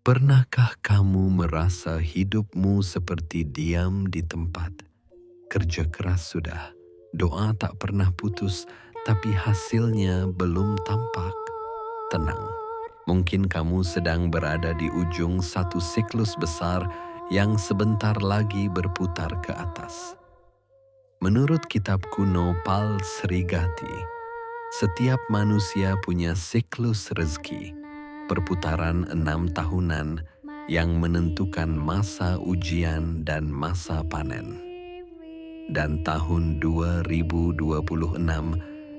Pernahkah kamu merasa hidupmu seperti diam di tempat? Kerja keras sudah, doa tak pernah putus, tapi hasilnya belum tampak. Tenang, mungkin kamu sedang berada di ujung satu siklus besar yang sebentar lagi berputar ke atas. Menurut kitab kuno Pal Srigati, setiap manusia punya siklus rezeki, perputaran 6 tahunan yang menentukan masa ujian dan masa panen. Dan tahun 2026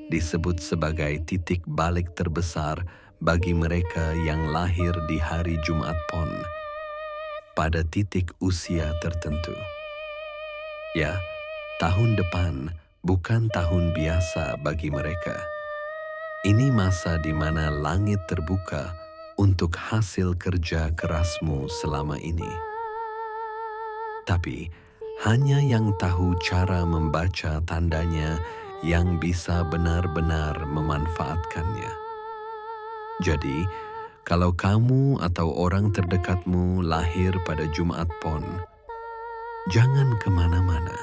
disebut sebagai titik balik terbesar bagi mereka yang lahir di hari Jumat Pon, pada titik usia tertentu. Ya, tahun depan bukan tahun biasa bagi mereka. Ini masa di mana langit terbuka untuk hasil kerja kerasmu selama ini. Tapi, hanya yang tahu cara membaca tandanya yang bisa benar-benar memanfaatkannya. Jadi, kalau kamu atau orang terdekatmu lahir pada Jumat Pon, jangan kemana-mana.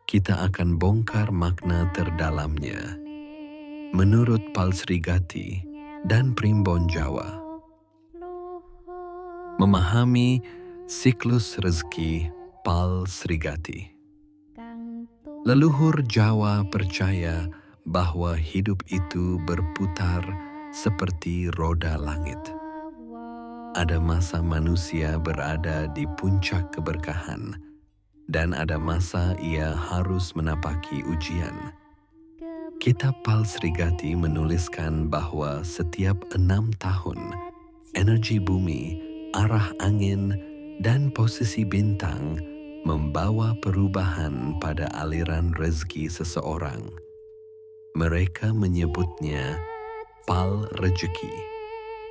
Kita akan bongkar makna terdalamnya menurut Pal Srigati dan Primbon Jawa. Memahami siklus rezeki Pal Srigati. Leluhur Jawa percaya bahwa hidup itu berputar seperti roda langit. Ada masa manusia berada di puncak keberkahan, dan ada masa ia harus menapaki ujian. Kitab Pal Srigati menuliskan bahwa setiap 6 tahun, energi bumi, arah angin, dan posisi bintang membawa perubahan pada aliran rezeki seseorang. Mereka menyebutnya Pal Rejeki,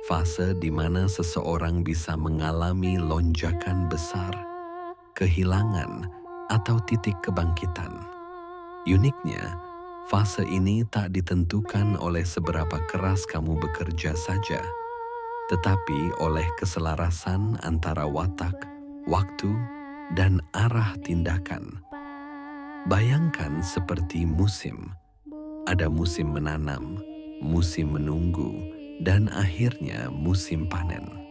fase di mana seseorang bisa mengalami lonjakan besar, kehilangan, atau titik kebangkitan. Uniknya, fase ini tak ditentukan oleh seberapa keras kamu bekerja saja, tetapi oleh keselarasan antara watak, waktu, dan arah tindakan. Bayangkan seperti musim. Ada musim menanam, musim menunggu, dan akhirnya musim panen.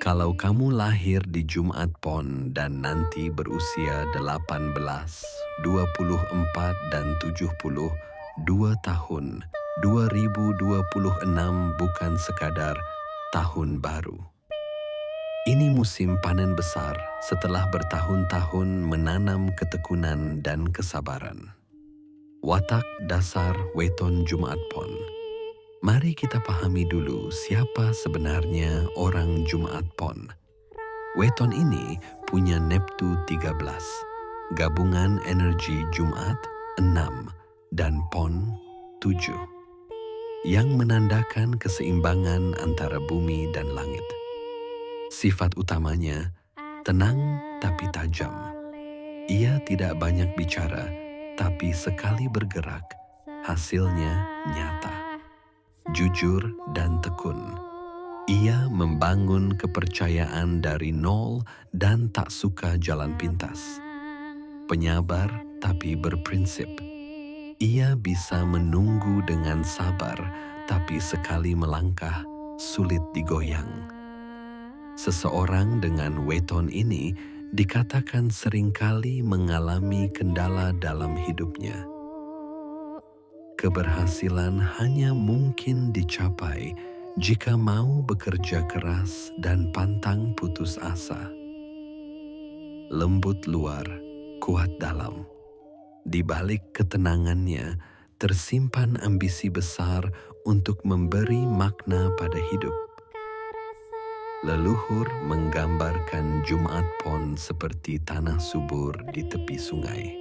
Kalau kamu lahir di Jumat Pon dan nanti berusia 18, 24, dan 72 tahun, 2026 bukan sekadar tahun baru. Ini musim panen besar setelah bertahun-tahun menanam ketekunan dan kesabaran. Watak dasar weton Jumat Pon. Mari kita pahami dulu siapa sebenarnya orang Jumat Pon. Weton ini punya Neptu 13, gabungan energi Jumat 6 dan Pon 7, yang menandakan keseimbangan antara bumi dan langit. Sifat utamanya tenang tapi tajam. Ia tidak banyak bicara, tapi sekali bergerak, hasilnya nyata. Jujur dan tekun. Ia membangun kepercayaan dari nol dan tak suka jalan pintas. Penyabar tapi berprinsip. Ia bisa menunggu dengan sabar, tapi sekali melangkah sulit digoyang. Seseorang dengan weton ini dikatakan seringkali mengalami kendala dalam hidupnya. Keberhasilan hanya mungkin dicapai jika mau bekerja keras dan pantang putus asa. Lembut luar, kuat dalam. Di balik ketenangannya tersimpan ambisi besar untuk memberi makna pada hidup. Leluhur menggambarkan Jumat Pon seperti tanah subur di tepi sungai.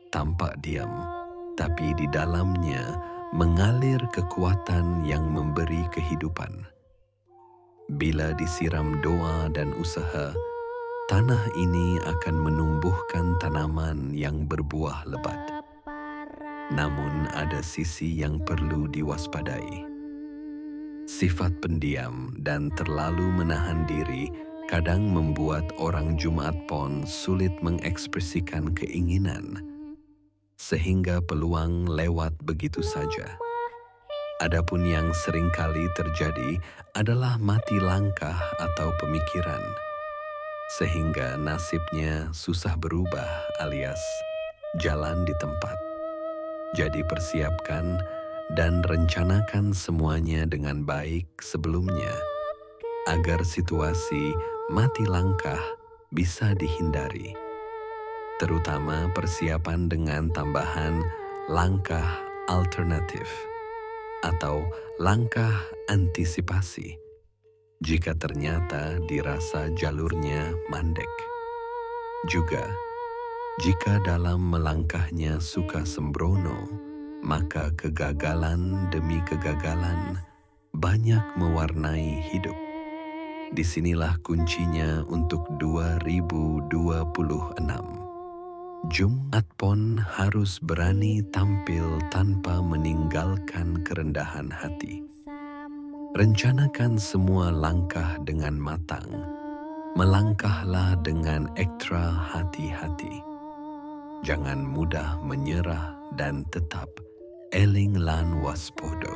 Tampak diam, tapi di dalamnya mengalir kekuatan yang memberi kehidupan. Bila disiram doa dan usaha, tanah ini akan menumbuhkan tanaman yang berbuah lebat. Namun ada sisi yang perlu diwaspadai. Sifat pendiam dan terlalu menahan diri kadang membuat orang Jumat Pon sulit mengekspresikan keinginan, sehingga peluang lewat begitu saja. Adapun yang seringkali terjadi adalah mati langkah atau pemikiran, sehingga nasibnya susah berubah alias jalan di tempat. Jadi persiapkan dan rencanakan semuanya dengan baik sebelumnya, agar situasi mati langkah bisa dihindari. Terutama persiapan dengan tambahan langkah alternatif atau langkah antisipasi jika ternyata dirasa jalurnya mandek. Juga, jika dalam melangkahnya suka sembrono, maka kegagalan demi kegagalan banyak mewarnai hidup. Disinilah kuncinya untuk 2026. Jumat Pon harus berani tampil tanpa meninggalkan kerendahan hati. Rencanakan semua langkah dengan matang. Melangkahlah dengan ekstra hati-hati. Jangan mudah menyerah dan tetap eling lan waspodo.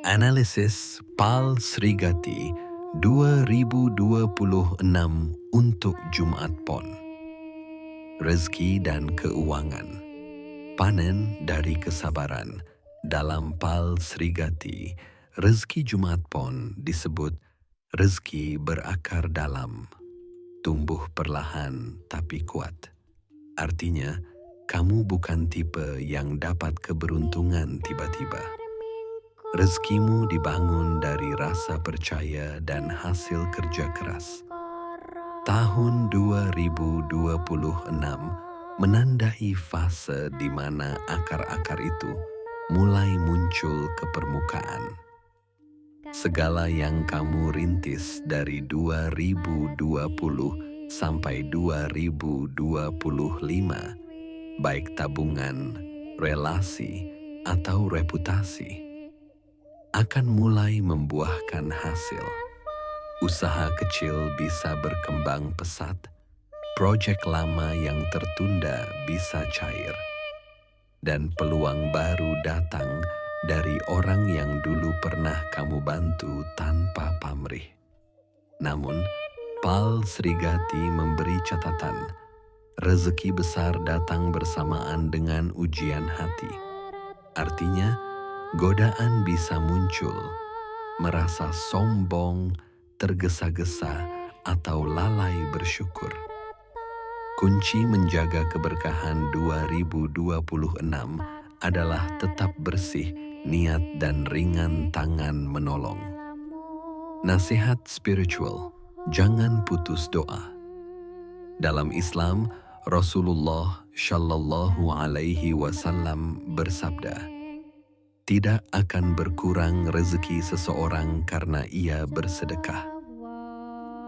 Analisis PAL Srigati 2026 untuk Jumat Pon. Rezeki dan keuangan. Panen dari kesabaran. Dalam PAL Srigati, rezeki Jumat Pon disebut rezeki berakar dalam, tumbuh perlahan tapi kuat. Artinya, kamu bukan tipe yang dapat keberuntungan tiba-tiba. Rezekimu dibangun dari rasa percaya dan hasil kerja keras. Tahun 2026 menandai fase di mana akar-akar itu mulai muncul ke permukaan. Segala yang kamu rintis dari 2020 sampai 2025, baik tabungan, relasi, atau reputasi, akan mulai membuahkan hasil. Usaha kecil bisa berkembang pesat, proyek lama yang tertunda bisa cair, dan peluang baru datang dari orang yang dulu pernah kamu bantu tanpa pamrih. Namun, PAL Srigati memberi catatan, rezeki besar datang bersamaan dengan ujian hati. Artinya, godaan bisa muncul, merasa sombong, tergesa-gesa, atau lalai bersyukur. Kunci menjaga keberkahan 2026 adalah tetap bersih niat dan ringan tangan menolong. Nasihat spiritual, jangan putus doa. Dalam Islam, Rasulullah Shallallahu Alaihi Wasallam bersabda, tidak akan berkurang rezeki seseorang karena ia bersedekah.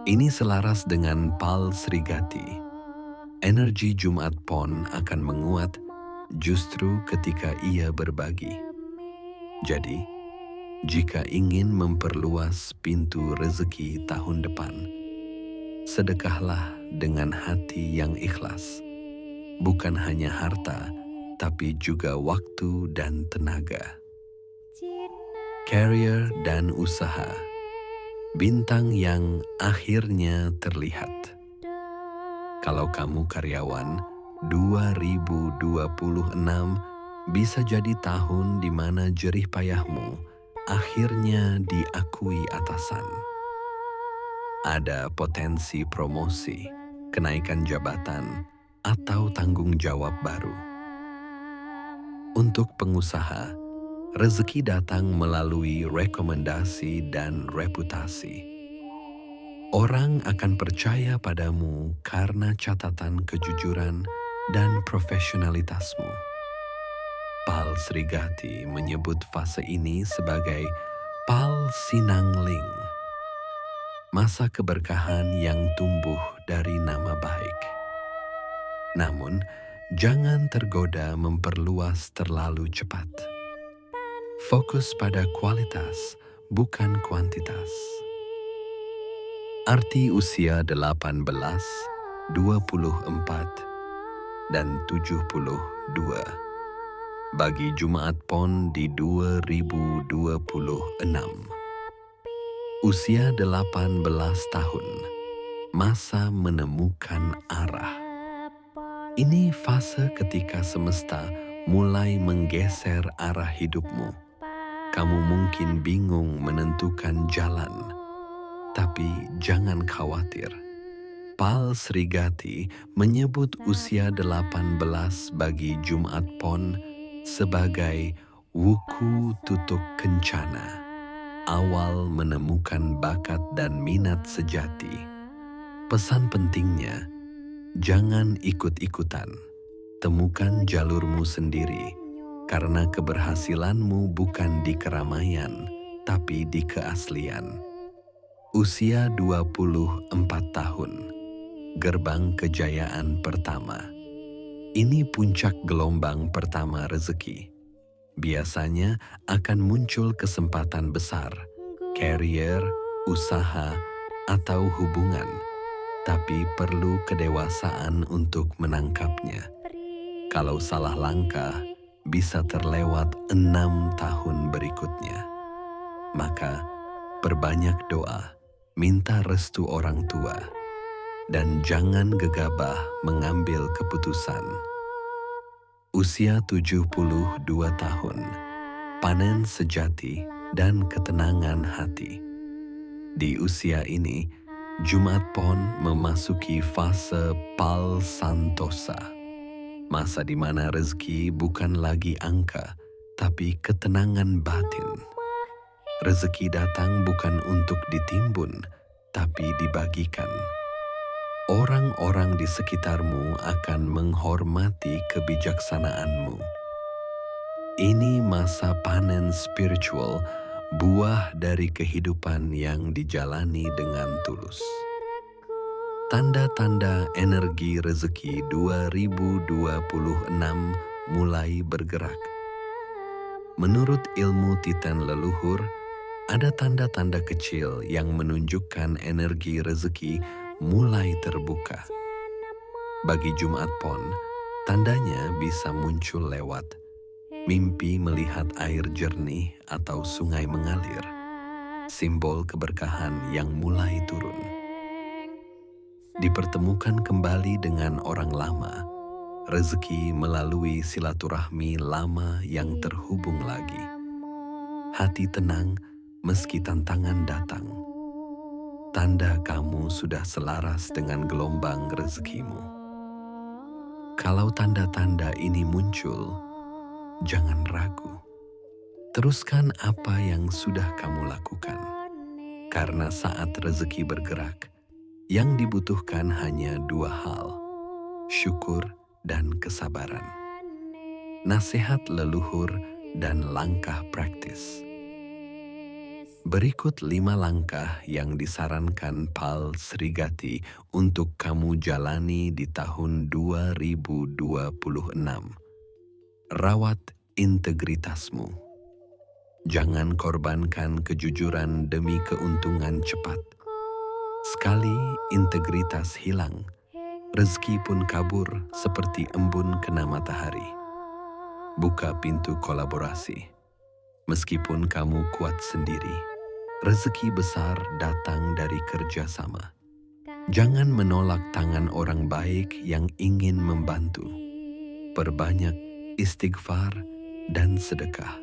Ini selaras dengan PAL Srigati. Energi Jumat Pon akan menguat justru ketika ia berbagi. Jadi, jika ingin memperluas pintu rezeki tahun depan, sedekahlah dengan hati yang ikhlas. Bukan hanya harta, tapi juga waktu dan tenaga. Career dan usaha. Bintang yang akhirnya terlihat. Kalau kamu karyawan, 2026 bisa jadi tahun di mana jerih payahmu akhirnya diakui atasan. Ada potensi promosi, kenaikan jabatan, atau tanggung jawab baru. Untuk pengusaha, rezeki datang melalui rekomendasi dan reputasi. Orang akan percaya padamu karena catatan kejujuran dan profesionalitasmu. PAL Srigati menyebut fase ini sebagai PAL Sinangling, masa keberkahan yang tumbuh dari nama baik. Namun, jangan tergoda memperluas terlalu cepat. Fokus pada kualitas, bukan kuantitas. Arti usia 18, 24, dan 72 bagi Jumaat Pon di 2026. Usia 18 tahun, masa menemukan arah. Ini fase ketika semesta mulai menggeser arah hidupmu. Kamu mungkin bingung menentukan jalan, tapi jangan khawatir. Pal Srigati menyebut usia 18 bagi Jumaat Pon sebagai wuku tutuk kencana, awal menemukan bakat dan minat sejati. Pesan pentingnya, jangan ikut-ikutan. Temukan jalurmu sendiri, karena keberhasilanmu bukan di keramaian, tapi di keaslian. Usia 24 tahun, gerbang kejayaan pertama. Ini puncak gelombang pertama rezeki. Biasanya akan muncul kesempatan besar, karier, usaha, atau hubungan, tapi perlu kedewasaan untuk menangkapnya. Kalau salah langkah, bisa terlewat 6 tahun berikutnya. Maka, perbanyak doa, minta restu orang tua, dan jangan gegabah mengambil keputusan. Usia 72 tahun, panen sejati dan ketenangan hati. Di usia ini, Jumaat Pon memasuki fase Pal Santosa, masa di mana rezeki bukan lagi angka, tapi ketenangan batin. Rezeki datang bukan untuk ditimbun, tapi dibagikan. Orang-orang di sekitarmu akan menghormati kebijaksanaanmu. Ini masa panen spiritual, buah dari kehidupan yang dijalani dengan tulus. Tanda-tanda energi rezeki 2026 mulai bergerak. Menurut ilmu Titan leluhur, ada tanda-tanda kecil yang menunjukkan energi rezeki mulai terbuka. Bagi Jumaat Pon, tandanya bisa muncul lewat mimpi melihat air jernih atau sungai mengalir, simbol keberkahan yang mulai turun. Dipertemukan kembali dengan orang lama, rezeki melalui silaturahmi lama yang terhubung lagi. Hati tenang meski tantangan datang. Tanda kamu sudah selaras dengan gelombang rezekimu. Kalau tanda-tanda ini muncul, jangan ragu. Teruskan apa yang sudah kamu lakukan. Karena saat rezeki bergerak, yang dibutuhkan hanya 2 hal, syukur dan kesabaran. Nasihat leluhur dan langkah praktis. Berikut 5 langkah yang disarankan Pal Srigati untuk kamu jalani di tahun 2026. Rawat integritasmu. Jangan korbankan kejujuran demi keuntungan cepat. Sekali integritas hilang, rezeki pun kabur seperti embun kena matahari. Buka pintu kolaborasi. Meskipun kamu kuat sendiri, rezeki besar datang dari kerjasama. Jangan menolak tangan orang baik yang ingin membantu. Perbanyak istighfar dan sedekah.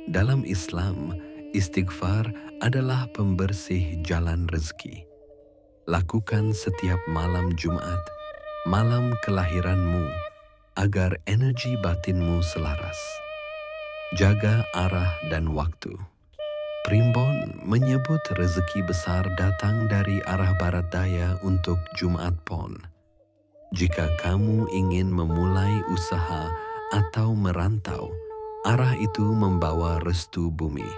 Dalam Islam, istighfar adalah pembersih jalan rezeki. Lakukan setiap malam Jumat, malam kelahiranmu, agar energi batinmu selaras. Jaga arah dan waktu. Primbon menyebut rezeki besar datang dari arah barat daya untuk Jumaat Pon. Jika kamu ingin memulai usaha atau merantau, arah itu membawa restu bumi.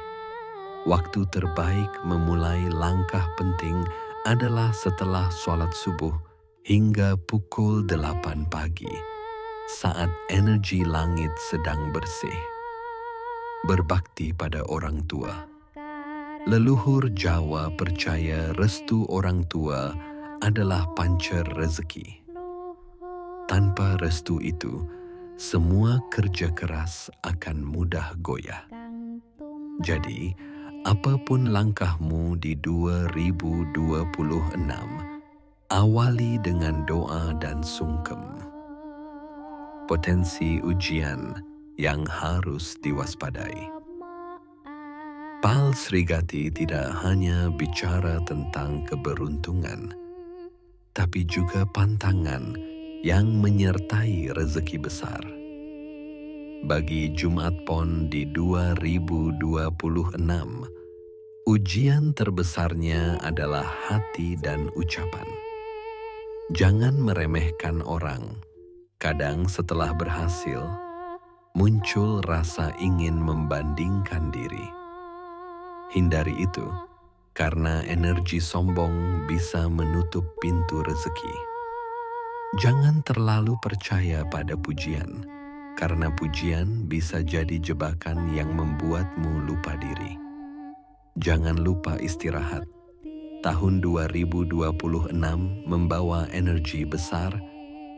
Waktu terbaik memulai langkah penting adalah setelah sholat subuh hingga pukul 8 pagi, saat energi langit sedang bersih. berbakti pada orang tua. Leluhur Jawa percaya restu orang tua adalah pancer rezeki. Tanpa restu itu, semua kerja keras akan mudah goyah. Jadi, apapun langkahmu di 2026, awali dengan doa dan sungkem. Potensi ujian yang harus diwaspadai. Pal Srigati tidak hanya bicara tentang keberuntungan, tapi juga pantangan yang menyertai rezeki besar. Bagi Jumat Pon di 2026, ujian terbesarnya adalah hati dan ucapan. Jangan meremehkan orang. Kadang setelah berhasil, muncul rasa ingin membandingkan diri. Hindari itu, karena energi sombong bisa menutup pintu rezeki. Jangan terlalu percaya pada pujian, karena pujian bisa jadi jebakan yang membuatmu lupa diri. Jangan lupa istirahat. Tahun 2026 membawa energi besar,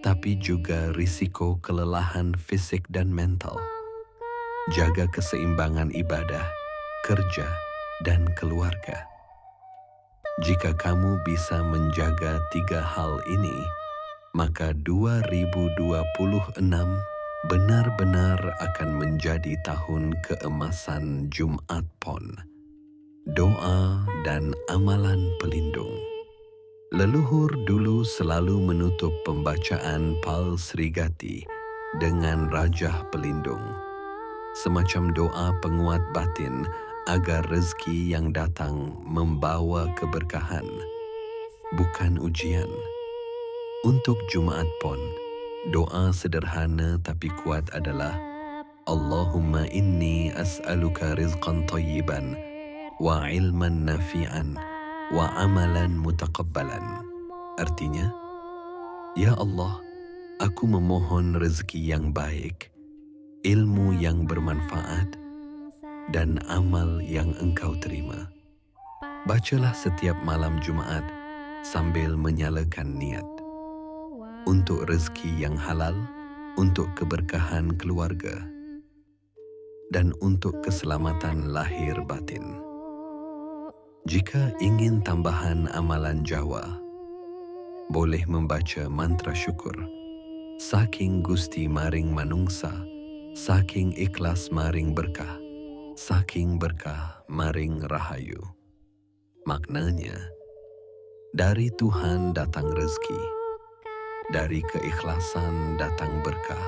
tapi juga risiko kelelahan fisik dan mental. Jaga keseimbangan ibadah, kerja, dan keluarga. Jika kamu bisa menjaga 3 hal ini, maka 2026 benar-benar akan menjadi tahun keemasan Jumat Pon. Doa dan amalan pelindung. Leluhur dulu selalu menutup pembacaan Pal Srigati dengan rajah pelindung, semacam doa penguat batin agar rezeki yang datang membawa keberkahan, bukan ujian. Untuk Jumat Pon, doa sederhana tapi kuat adalah Allahumma inni as'aluka rizqan tayyiban wa ilman nafi'an wa amalan mutaqabbalan. Artinya, Ya Allah, aku memohon rezeki yang baik, ilmu yang bermanfaat, dan amal yang Engkau terima. Bacalah setiap malam Jumat sambil menyalakan niat. Untuk rezeki yang halal, untuk keberkahan keluarga, dan untuk keselamatan lahir batin. Jika ingin tambahan amalan Jawa, boleh membaca mantra syukur. Saking Gusti maring manungsa, saking ikhlas maring berkah, saking berkah maring rahayu. Maknanya, dari Tuhan datang rezeki, dari keikhlasan datang berkah,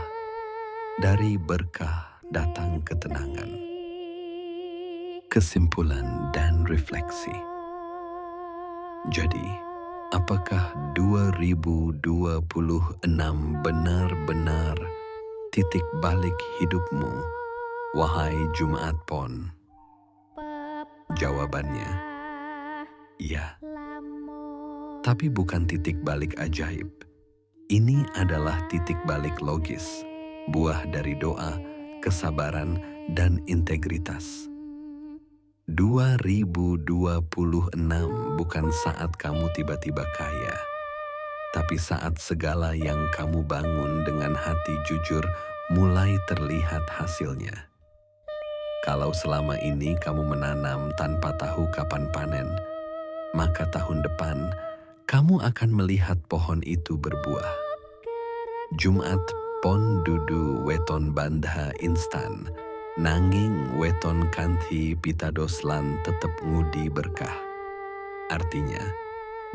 dari berkah datang ketenangan. Kesimpulan dan refleksi. Jadi, apakah 2026 benar-benar titik balik hidupmu, wahai Jumat Pon? Jawabannya, ya. Tapi bukan titik balik ajaib. Ini adalah titik balik logis, buah dari doa, kesabaran, dan integritas. 2026 bukan saat kamu tiba-tiba kaya, tapi saat segala yang kamu bangun dengan hati jujur mulai terlihat hasilnya. Kalau selama ini kamu menanam tanpa tahu kapan panen, maka tahun depan kamu akan melihat pohon itu berbuah. Jumat Pon dudu weton bandha instan, nanging weton kanthi pitados lan tetep ngudi berkah. Artinya,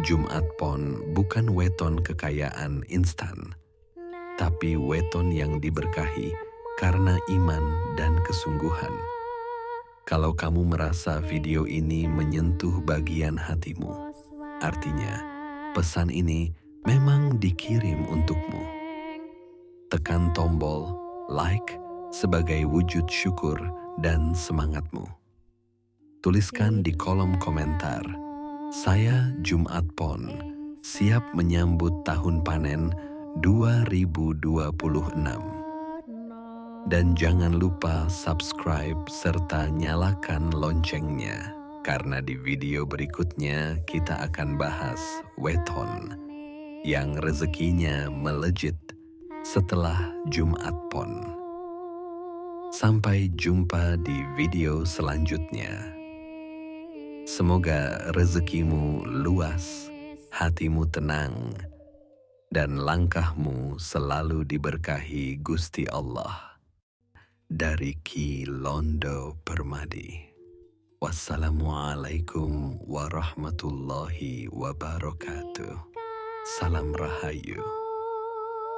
Jumat Pon bukan weton kekayaan instan, tapi weton yang diberkahi karena iman dan kesungguhan. Kalau kamu merasa video ini menyentuh bagian hatimu, artinya pesan ini memang dikirim untukmu. Tekan tombol like sebagai wujud syukur dan semangatmu. Tuliskan di kolom komentar, saya Jumat Pon, siap menyambut tahun panen 2026. Dan jangan lupa subscribe serta nyalakan loncengnya. Karena di video berikutnya kita akan bahas weton yang rezekinya melejit setelah Jumat Pon. Sampai jumpa di video selanjutnya. Semoga rezekimu luas, hatimu tenang, dan langkahmu selalu diberkahi Gusti Allah. Dari Ki Londo Permadi. Wassalamualaikum warahmatullahi wabarakatuh. Salam Rahayu.